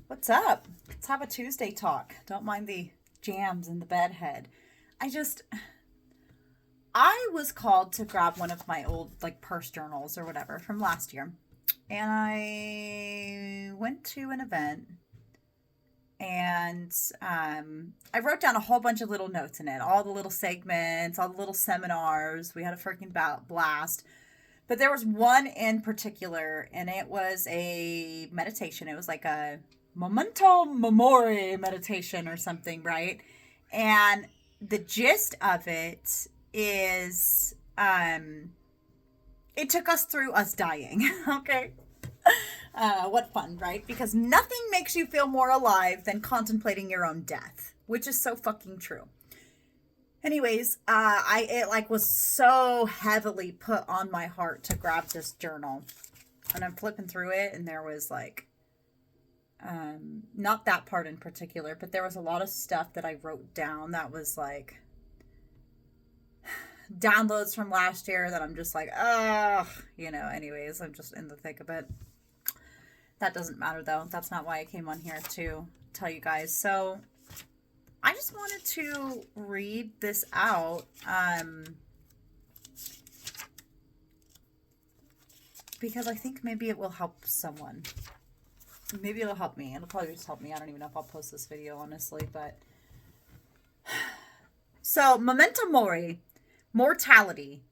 What's up? Let's have a Tuesday talk. Don't mind the jams in the bedhead. I just, I was called to grab one of my old, like, purse journals or whatever from last year. And I went to an event and I wrote down a whole bunch of little notes in it, all the little segments, all the little seminars. We had a freaking blast. But there was one in particular, and it was a meditation. It was like a memento mori meditation or something, right? And the gist of it is it took us through us dying. Okay. What fun, right? Because nothing makes you feel more alive than contemplating your own death, which is so fucking true. Anyways, it like was so heavily put on my heart to grab this journal, and I'm flipping through it, and there was like, not that part in particular, but there was a lot of stuff that I wrote down that was like downloads from last year that I'm just like, ugh, Anyways, I'm just in the thick of it. That doesn't matter though. That's not why I came on here to tell you guys. So I just wanted to read this out because I think maybe it will help someone. Maybe it'll help me. It'll probably just help me. I don't even know if I'll post this video, honestly. But so, memento mori, mortality.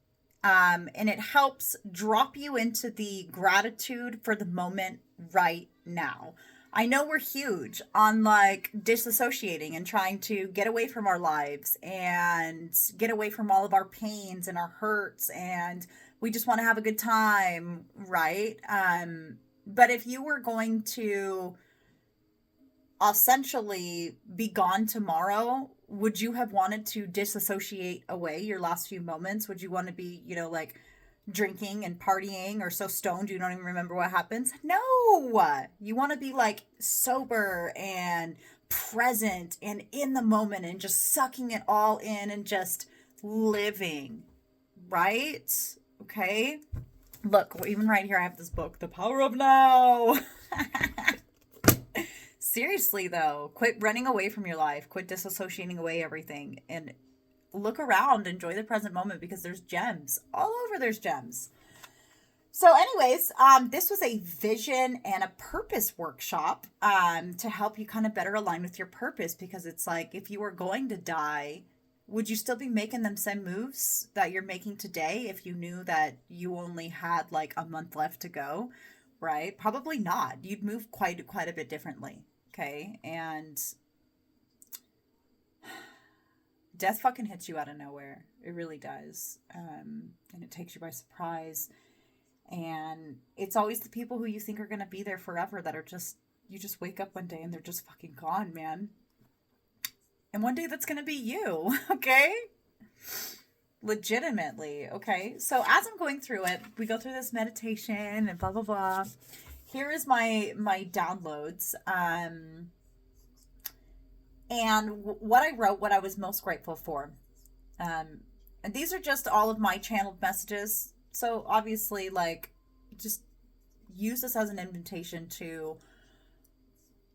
And it helps drop you into the gratitude for the moment right now. I know we're huge on like disassociating and trying to get away from our lives and get away from all of our pains and our hurts, and we just want to have a good time, right? But if you were going to essentially be gone tomorrow, would you have wanted to disassociate away your last few moments? Would you want to be, like drinking and partying or so stoned you don't even remember what happens? No. You want to be like sober and present and in the moment and just sucking it all in and just living, right? Okay. Look, even right here I have this book, The Power of Now. Seriously though, quit running away from your life, quit disassociating away everything, and look around, enjoy the present moment, because there's gems all over. There's gems. So anyways, this was a vision and a purpose workshop to help you kind of better align with your purpose, because it's like, if you were going to die, would you still be making them same moves that you're making today if you knew that you only had like a month left to go, right? Probably not. You'd move quite a bit differently. Okay, and death fucking hits you out of nowhere. It really does. And it takes you by surprise. And it's always the people who you think are going to be there forever that are just, you just wake up one day and they're just fucking gone, man. And one day that's going to be you, okay? Legitimately, okay? So as I'm going through it, we go through this meditation and blah, blah, blah. Here is my downloads. And what I wrote, what I was most grateful for. And these are just all of my channeled messages. So obviously, like, just use this as an invitation to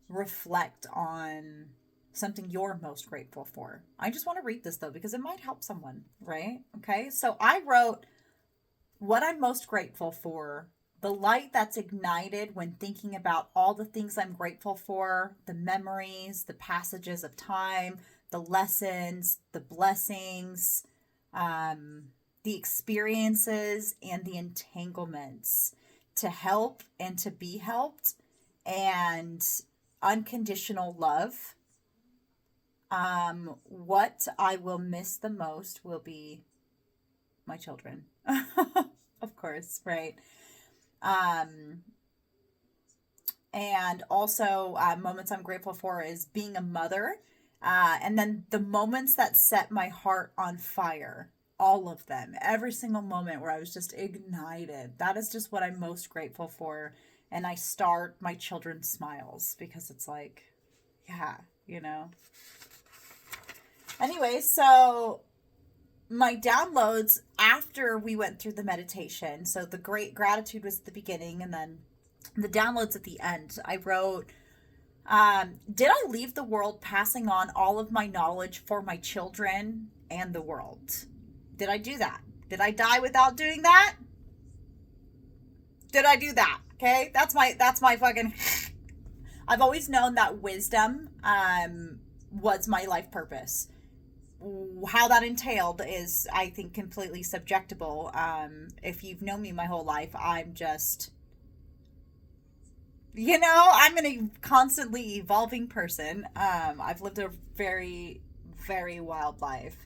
reflect on something you're most grateful for. I just want to read this though, because it might help someone, right? Okay. So I wrote, what I'm most grateful for: the light that's ignited when thinking about all the things I'm grateful for, the memories, the passages of time, the lessons, the blessings, the experiences, and the entanglements to help and to be helped, and unconditional love. What I will miss the most will be my children. Of course, right? And also moments I'm grateful for is being a mother, and then the moments that set my heart on fire, all of them, every single moment where I was just ignited. That is just what I'm most grateful for. And I start my children's smiles, because it's like, yeah, anyway. So my downloads after we went through the meditation. So the great gratitude was at the beginning, and then the downloads at the end. I wrote, Did I leave the world passing on all of my knowledge for my children and the world? Did I do that? Did I die without doing that? Did I do that? Okay, that's my fucking. I've always known that wisdom was my life purpose. How that entailed is, I think, completely subjectable. If you've known me my whole life, I'm just, I'm an constantly evolving person. I've lived a very, very wild life.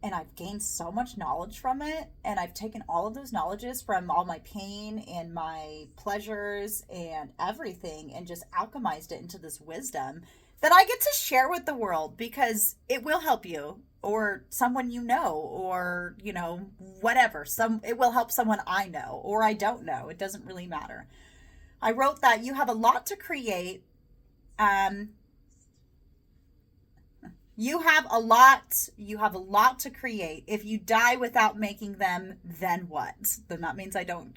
And I've gained so much knowledge from it. And I've taken all of those knowledges from all my pain and my pleasures and everything and just alchemized it into this wisdom that I get to share with the world because it will help you or someone or whatever. It will help someone I know or I don't know. It doesn't really matter. I wrote that you have a lot to create. You have a lot to create. If you die without making them, then what? Then that means I don't,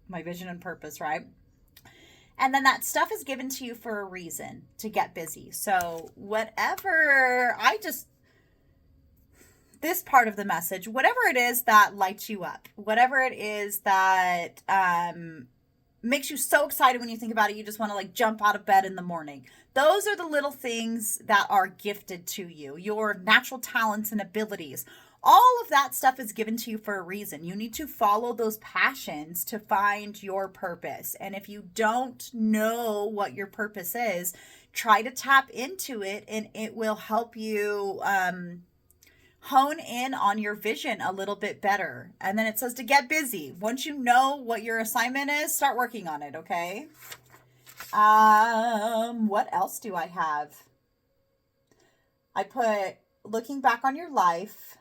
my vision and purpose, right? And then that stuff is given to you for a reason, to get busy. So this part of the message, whatever it is that lights you up, whatever it is that makes you so excited when you think about it, you just want to like jump out of bed in the morning. Those are the little things that are gifted to you, your natural talents and abilities. All of that stuff is given to you for a reason. You need to follow those passions to find your purpose. And if you don't know what your purpose is, try to tap into it and it will help you hone in on your vision a little bit better. And then it says to get busy. Once you know what your assignment is, start working on it, okay? What else do I have? I put looking back on your life,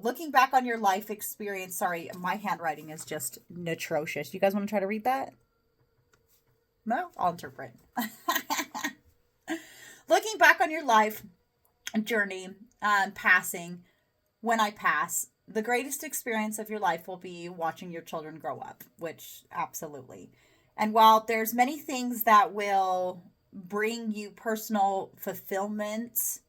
looking back on your life experience. Sorry, my handwriting is just atrocious. You guys want to try to read that? No, I'll interpret. Looking back on your life journey, passing, when I pass, the greatest experience of your life will be watching your children grow up, which absolutely. And while there's many things that will bring you personal fulfillment,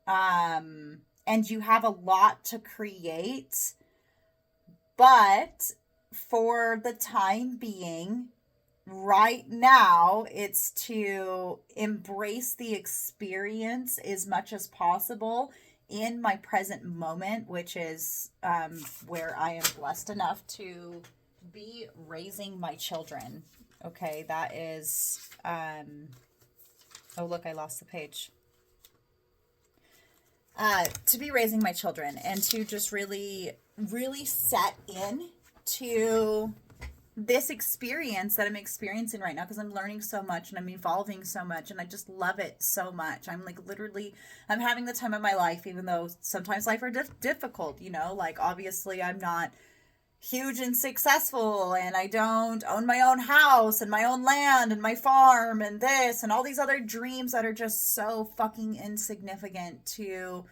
and you have a lot to create, but for the time being, right now, it's to embrace the experience as much as possible in my present moment, which is where I am blessed enough to be raising my children. Okay, that is, oh look, I lost the page. To be raising my children and to just really, really set in to this experience that I'm experiencing right now because I'm learning so much and I'm evolving so much and I just love it so much. I'm like literally, I'm having the time of my life, even though sometimes life are difficult, like obviously I'm not huge and successful and I don't own my own house and my own land and my farm and this and all these other dreams that are just so fucking insignificant to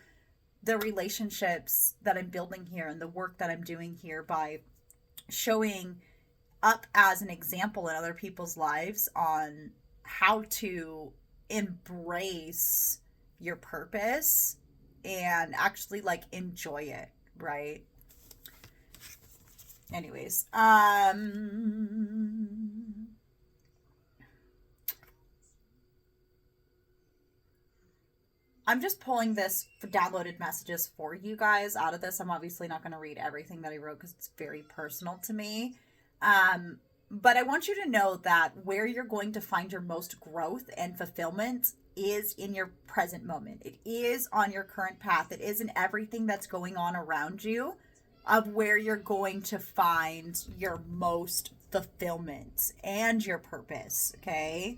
the relationships that I'm building here and the work that I'm doing here by showing up as an example in other people's lives on how to embrace your purpose and actually like enjoy it, right? Anyways, I'm just pulling this for downloaded messages for you guys out of this. I'm obviously not going to read everything that I wrote because it's very personal to me. But I want you to know that where you're going to find your most growth and fulfillment is in your present moment. It is on your current path. It is in everything that's going on around you of where you're going to find your most fulfillment and your purpose, okay?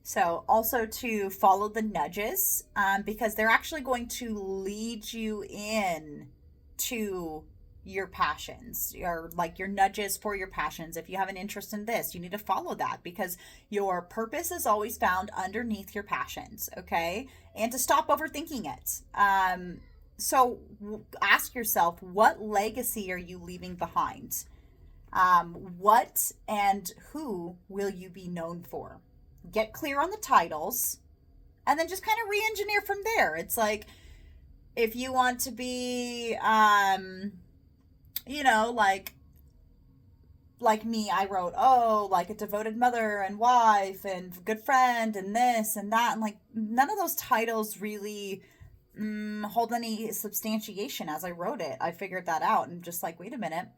So also to follow the nudges, because they're actually going to lead you in to your passions, or like your nudges for your passions. If you have an interest in this, you need to follow that because your purpose is always found underneath your passions, okay? And to stop overthinking it. ask yourself, what legacy are you leaving behind? What and who will you be known for? Get clear on the titles, and then just kind of re-engineer from there. It's like, if you want to be, you know, like me, I wrote, oh, like a devoted mother and wife and good friend and this and that. And like, none of those titles really hold any substantiation as I wrote it. I figured that out and just like, wait a minute.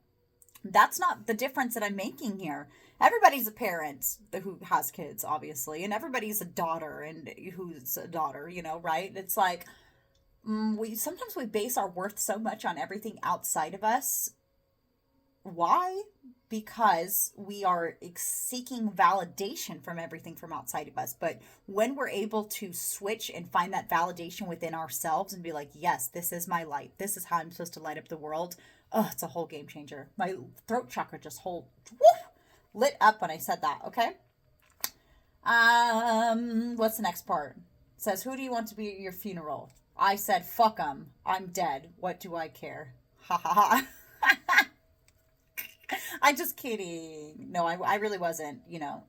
That's not the difference that I'm making here. Everybody's a parent who has kids, obviously, and everybody's a daughter and who's a daughter, you know, right? It's like, we sometimes we base our worth so much on everything outside of us. Why? Because we are seeking validation from everything from outside of us. But when we're able to switch and find that validation within ourselves and be like, yes, this is my light, this is how I'm supposed to light up the world. Oh, it's a whole game changer. My throat chakra just lit up when I said that. Okay. What's the next part? It says, who do you want to be at your funeral? I said, fuck 'em. I'm dead. What do I care? Ha ha ha. I'm just kidding. No, I really wasn't, you know.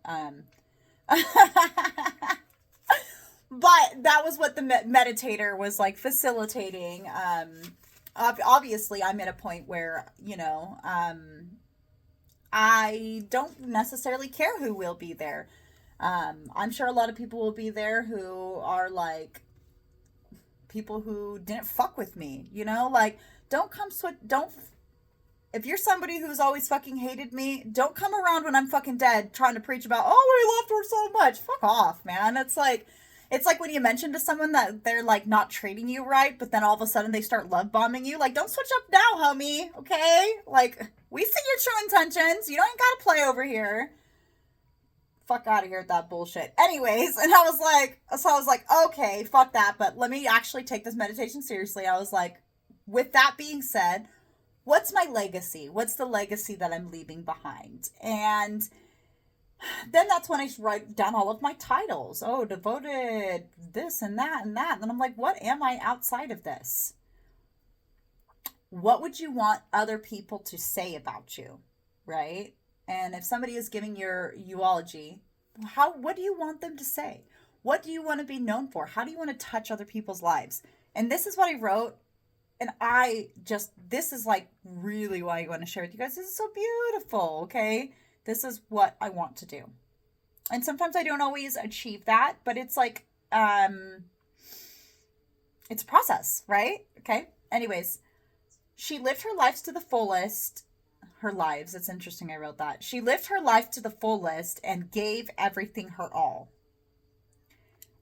But that was what the meditator was like facilitating. Obviously, I'm at a point where, you know, I don't necessarily care who will be there. I'm sure a lot of people will be there who are like people who didn't fuck with me, you know? Like, if you're somebody who's always fucking hated me, don't come around when I'm fucking dead trying to preach about, oh, we loved her so much. Fuck off, man. It's like when you mention to someone that they're like not treating you right, but then all of a sudden they start love bombing you. Like, don't switch up now, homie. Okay? Like, we see your true intentions. You don't gotta play over here. Fuck out of here with that bullshit. Anyways, and I was like, okay, fuck that, but let me actually take this meditation seriously. I was like, with that being said, what's my legacy? What's the legacy that I'm leaving behind? And then that's when I write down all of my titles. Oh, devoted, this and that and that. And then I'm like, what am I outside of this? What would you want other people to say about you? Right? And if somebody is giving your eulogy, what do you want them to say? What do you want to be known for? How do you want to touch other people's lives? And this is what I wrote. And this is like really why I want to share with you guys. This is so beautiful, okay? This is what I want to do. And sometimes I don't always achieve that, but it's like, it's a process, right? Okay. Anyways, she lived her lives to the fullest. Her lives, it's interesting I wrote that. She lived her life to the fullest and gave everything her all.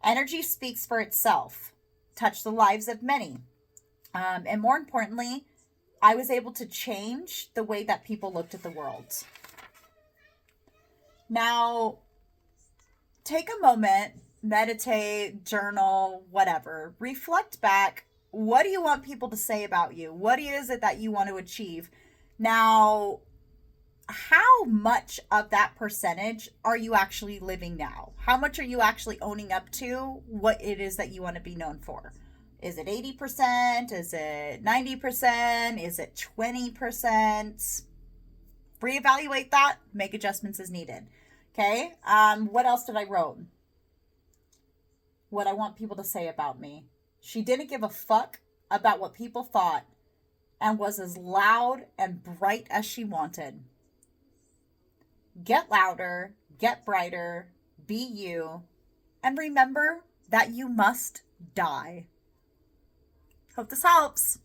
Energy speaks for itself. Touched the lives of many. And more importantly, I was able to change the way that people looked at the world. Now, take a moment, meditate, journal, whatever. Reflect back. What do you want people to say about you? What is it that you want to achieve? Now, how much of that percentage are you actually living now? How much are you actually owning up to what it is that you want to be known for? Is it 80%? Is it 90%? Is it 20%? Reevaluate that. Make adjustments as needed. Okay. What else did I wrote? What I want people to say about me. She didn't give a fuck about what people thought and was as loud and bright as she wanted. Get louder, get brighter, be you, and remember that you must die. Hope this helps.